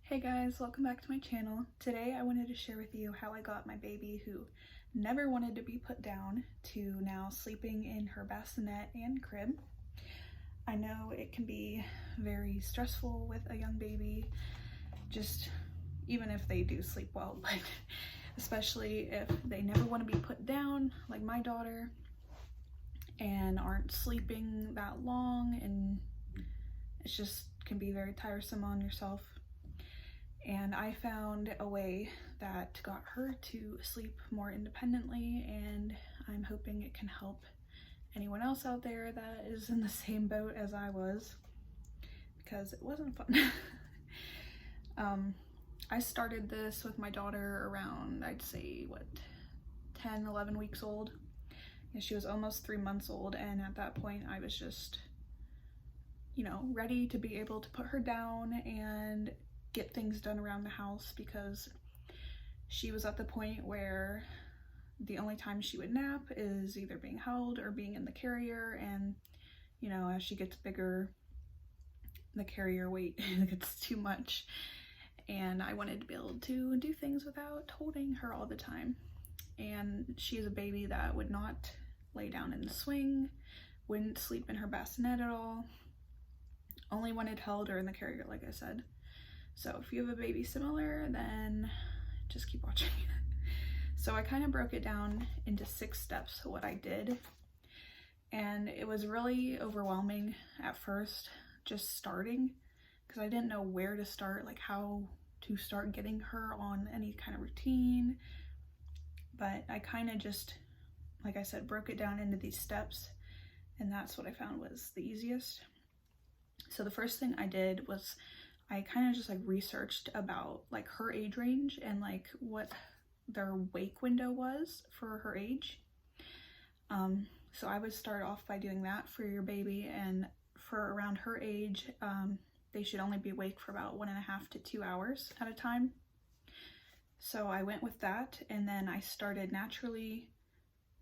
Hey guys, welcome back to my channel. Today I wanted to share with you how I got my baby, who never wanted to be put down, to now sleeping in her bassinet and crib. I know it can be very stressful with a young baby, just even if they do sleep well, but especially if they never want to be put down like my daughter and aren't sleeping that long, and it just can be very tiresome on yourself. And I found a way that got her to sleep more independently, and I'm hoping it can help anyone else out there that is in the same boat as I was, because it wasn't fun. I started this with my daughter around, I'd say, 10, 11 weeks old. And she was almost 3 months old, and at that point I was just, ready to be able to put her down and get things done around the house, because she was at the point where the only time she would nap is either being held or being in the carrier, and as she gets bigger, the carrier weight gets too much, and I wanted to be able to do things without holding her all the time. And she's a baby that would not lay down in the swing, wouldn't sleep in her bassinet at all, only wanted held or in the carrier, like I said. So if you have a baby similar, then just keep watching. So I kind of broke it down into 6 steps of what I did, and it was really overwhelming at first, just starting, because I didn't know where to start, like how to start getting her on any kind of routine. But I kind of just, like I said, broke it down into these steps, and that's what I found was the easiest. So the first thing I did was I kind of just researched about her age range and what their wake window was for her age. So I would start off by doing that for your baby, and for around her age, they should only be awake for about 1.5 to 2 hours at a time. So I went with that, and then I started naturally,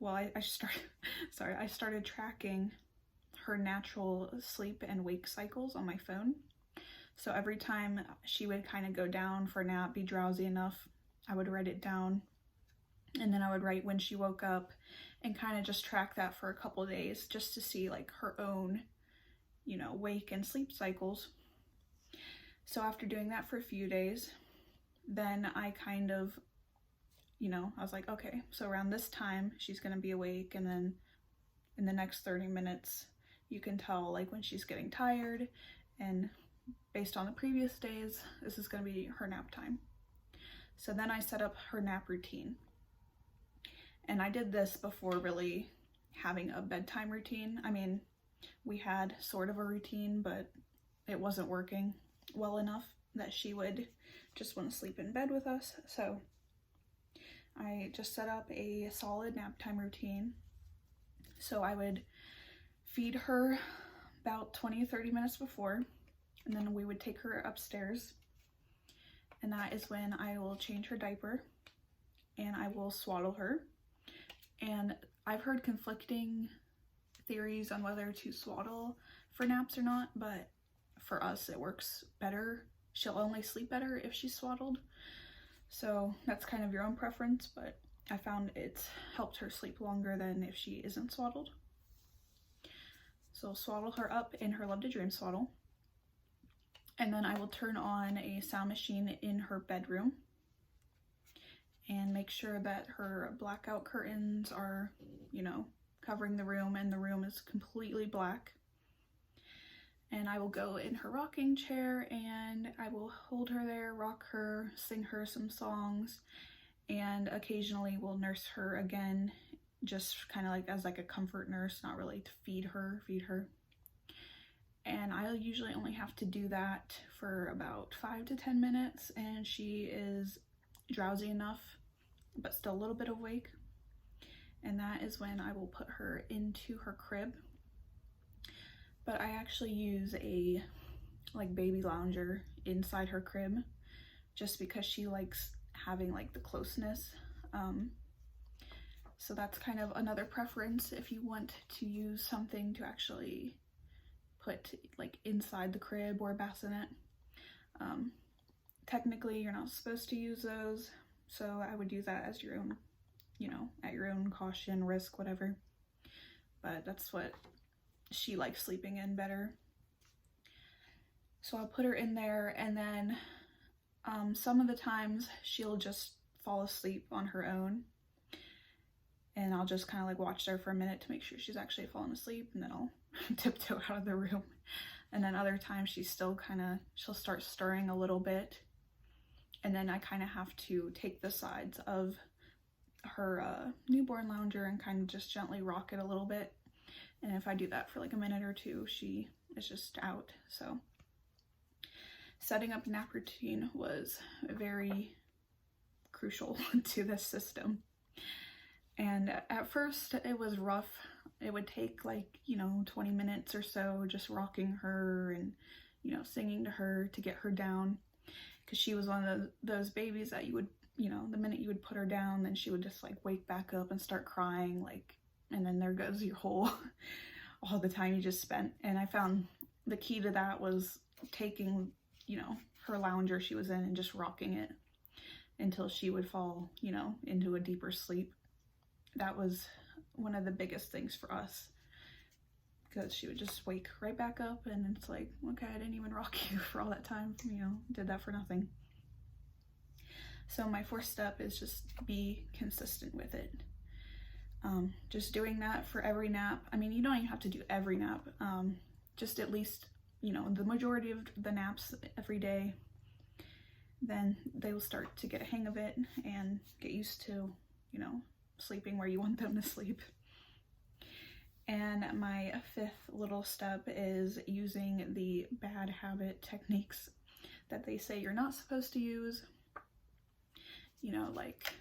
I started tracking her natural sleep and wake cycles on my phone. So every time she would kind of go down for a nap, be drowsy enough, I would write it down, and then I would write when she woke up, and kind of just track that for a couple days, just to see her own, wake and sleep cycles. So after doing that for a few days, then I kind of, I was like, okay, so around this time she's going to be awake, and then in the next 30 minutes you can tell when she's getting tired, and based on the previous days, this is going to be her nap time. So then I set up her nap routine, and I did this before really having a bedtime routine. I mean, we had sort of a routine, but it wasn't working well enough that she would just want to sleep in bed with us. So I just set up a solid nap time routine. So I would feed her about 20-30 minutes before, and then we would take her upstairs, and that is when I will change her diaper and I will swaddle her. And I've heard conflicting theories on whether to swaddle for naps or not, but for us it works better. She'll only sleep better if she's swaddled, so that's kind of your own preference, but I found it's helped her sleep longer than if she isn't swaddled. So I'll swaddle her up in her Love to Dream swaddle, and then I will turn on a sound machine in her bedroom and make sure that her blackout curtains are, covering the room, and the room is completely black. And I will go in her rocking chair, and I will hold her there, rock her, sing her some songs, and occasionally we'll nurse her again, just kind of as a comfort nurse, not really to feed her. And I'll usually only have to do that for about 5 to 10 minutes, and she is drowsy enough but still a little bit awake, and that is when I will put her into her crib. But I actually use a baby lounger inside her crib, just because she likes having the closeness. So that's kind of another preference if you want to use something to actually put inside the crib or bassinet. technically you're not supposed to use those, so I would use that as your own, you know, at your own caution, risk, whatever. But that's what she likes sleeping in better. So I'll put her in there, and then some of the times she'll just fall asleep on her own, and I'll just kind of like watch her for a minute to make sure she's actually fallen asleep, and then I'll tiptoe out of the room. And then other times she's still she'll start stirring a little bit, and then I kind of have to take the sides of her newborn lounger and kind of just gently rock it a little bit. And if I do that for like a minute or two, she is just out. So setting up a nap routine was very crucial to this system. And at first it was rough. It would take like, you know, 20 minutes or so just rocking her and, you know, singing to her to get her down, because she was one of those babies that you would, you know, the minute you would put her down, then she would just like wake back up and start crying, like, and then there goes your whole all the time you just spent. And I found the key to that was taking, you know, her lounger she was in and just rocking it until she would fall, you know, into a deeper sleep. That was one of the biggest things for us, because she would just wake right back up, and it's like, okay, I didn't even rock you for all that time, you know, did that for nothing. So my fourth step is just be consistent with it. Just doing that for every nap. I mean, you don't even have to do every nap, just at least, you know, the majority of the naps every day. Then they will start to get a hang of it and get used to, you know, sleeping where you want them to sleep. And my fifth little step is using the bad habit techniques that they say you're not supposed to use. You know, like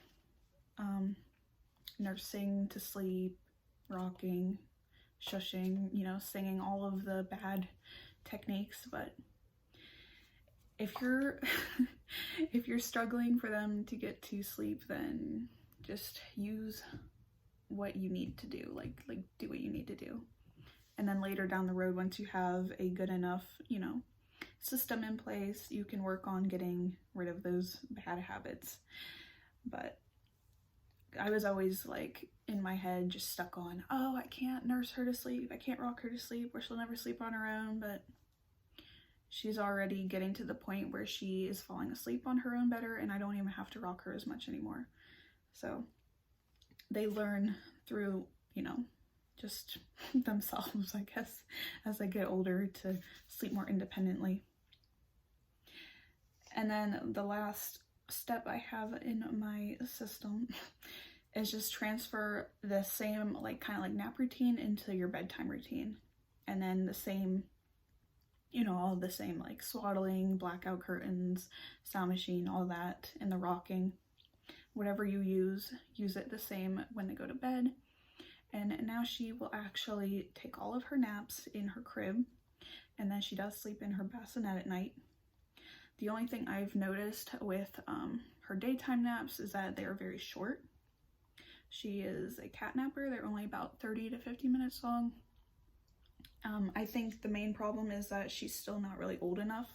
nursing to sleep, rocking, shushing, you know, singing, all of the bad techniques. But if you're if you're struggling for them to get to sleep, then just use what you need to do, like do what you need to do. And then later down the road, once you have a good enough, you know, system in place, you can work on getting rid of those bad habits. But I was always like in my head just stuck on, oh, I can't nurse her to sleep, I can't rock her to sleep, or she'll never sleep on her own. But she's already getting to the point where she is falling asleep on her own better, and I don't even have to rock her as much anymore. So they learn through, you know, just themselves, I guess, as they get older, to sleep more independently. And then the last step I have in my system is just transfer the same, like, kind of like nap routine into your bedtime routine. And then the same, you know, all the same, like swaddling, blackout curtains, sound machine, all that, and the rocking. Whatever you use it the same when they go to bed. And now she will actually take all of her naps in her crib, and then she does sleep in her bassinet at night. The only thing I've noticed with her daytime naps is that they are very short. She is a cat napper. They're only about 30 to 50 minutes long. I think the main problem is that she's still not really old enough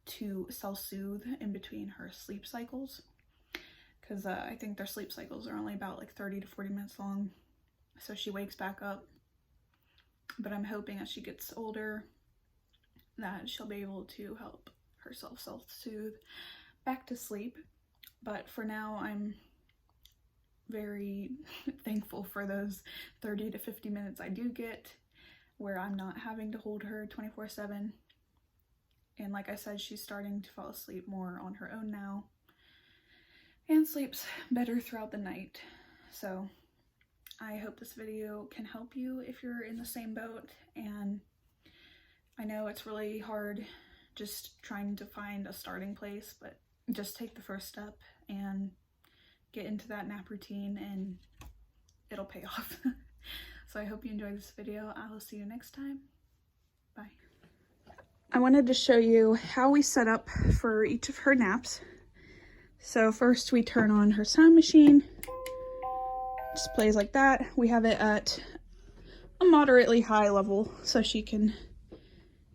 to self-soothe in between her sleep cycles, because I think their sleep cycles are only about like 30 to 40 minutes long. So she wakes back up. But I'm hoping as she gets older that she'll be able to help herself self-soothe back to sleep. But for now, I'm very thankful for those 30 to 50 minutes I do get where I'm not having to hold her 24/7. And like I said, she's starting to fall asleep more on her own now and sleeps better throughout the night. So I hope this video can help you if you're in the same boat. And I know it's really hard just trying to find a starting place, but just take the first step and get into that nap routine and it'll pay off. So I hope you enjoyed this video. I will see you next time. Bye. I wanted to show you how we set up for each of her naps. So first we turn on her sound machine. Just plays like that. We have it at a moderately high level so she can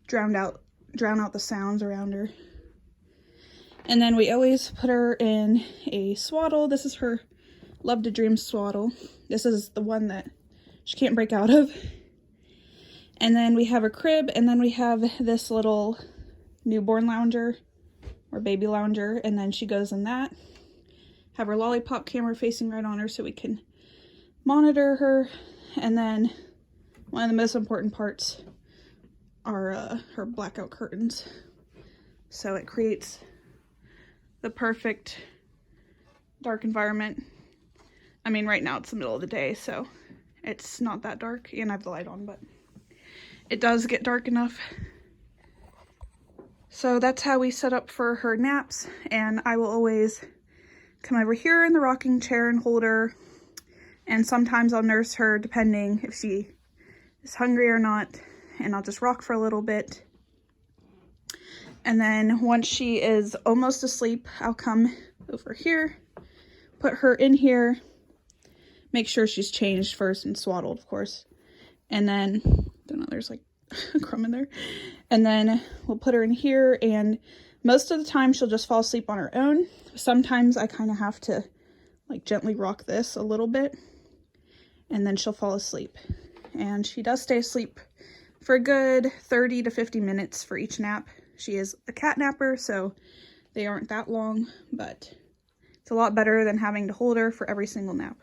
drown out the sounds around her. And then we always put her in a swaddle. This is her Love to Dream swaddle. This is the one that she can't break out of. And then we have a crib, and then we have this little newborn lounger or baby lounger, and then she goes in that. Have her lollipop camera facing right on her so we can monitor her. And then one of the most important parts are her blackout curtains. So it creates the perfect dark environment. I mean, right now it's the middle of the day, so it's not that dark, and I have the light on, but it does get dark enough. So that's how we set up for her naps, and I will always come over here in the rocking chair and hold her, and sometimes I'll nurse her depending if she is hungry or not, and I'll just rock for a little bit. And then once she is almost asleep, I'll come over here, put her in here, make sure she's changed first and swaddled, of course. And then, I don't know, there's like a crumb in there. And then we'll put her in here, and most of the time she'll just fall asleep on her own. Sometimes I kind of have to like gently rock this a little bit, and then she'll fall asleep. And she does stay asleep for a good 30 to 50 minutes for each nap. She is a cat napper, so they aren't that long, but it's a lot better than having to hold her for every single nap.